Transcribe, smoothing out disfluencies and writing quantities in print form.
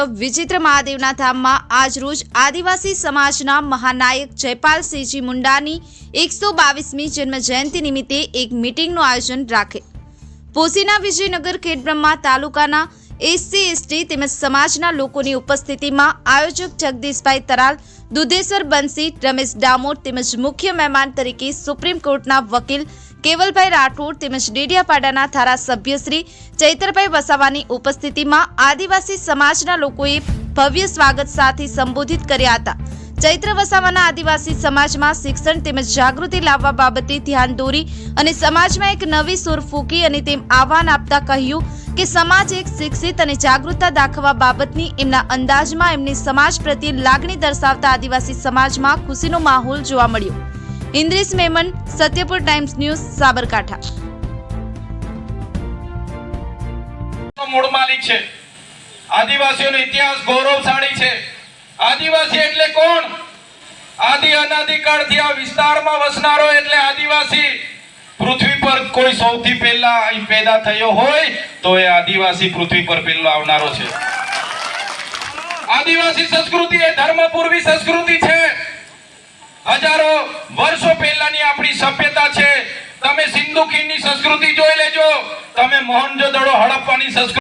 વિચિત્ર મહાદેવના ધામમાં આજરોજ આદિવાસી સમાજના મહાનાયક જયપાલસિંહજી મુંડાની 122મી જન્મ જયંતિ નિમિત્તે એક મીટિંગનું આયોજન રાખે। પોશીના વિજયનગર ખેડબ્રહ્મા તાલુકાના SC/ST તેમજ સમાજના લોકોની ઉપસ્થિતિમાં આયોજક જગદીશભાઈ તરાલ, દુધેશ્વર બંસી, રમેશ ડામોર તેમજ મુખ્ય મહેમાન તરીકે સુપ્રીમ કોર્ટના વકીલ કેવલભાઈ રાઠોડ તેમજ ડેડિયાપાડાના ધારાસભ્ય શ્રી ચૈતરભાઈ વસાવાની ઉપસ્થિતિમાં આદિવાસી સમાજના લોકોએ ભવ્ય સ્વાગત સાથે સંબોધિત કર્યા હતા। ચૈત્ર વસાવાના આદિવાસી સમાજમાં શિક્ષણ તેમજ જાગૃતિ લાવવા બાબતે ધ્યાન દોરી અને સમાજમાં એક નવી સૂર ફૂંકી અને તેમ આહવાન આપતા કહ્યું કે સમાજ એક શિક્ષિત અને જાગૃતતા દાખવવા બાબતની એમના અંદાજમાં એમની સમાજ પ્રત્યે લાગણી દર્શાવતા આદિવાસી સમાજમાં ખુશીનો માહોલ જોવા મળ્યો। ઇન્દ્રેશ મેમન, સત્યપુર ટાઈમ્સ ન્યૂઝ, સાબરકાંઠા। મૂળ માલિક છે। આદિવાસીઓનો ઇતિહાસ ગૌરવશાળી છે। આદિવાસી એટલે કોણ? આદિ અનાદિકાળથી આ વિસ્તારમાં વસનારો એટલે આદિવાસી। પૃથ્વી પર કોઈ સૌથી પહેલા અહીં પેદા થયો હોય તો એ આદિવાસી પૃથ્વી પર પહેલો આવનારો છે। આદિવાસી સંસ્કૃતિ એ ધર્મપૂર્વી સંસ્કૃતિ છે। હજારો વર્ષો પહેલાની આપણી સભ્યતા છે। તમે સિંધુ ખીણની સંસ્કૃતિ જોઈ લેજો, તમે મોહેંજો-દડો હડપ્પાની સંસ્કૃતિ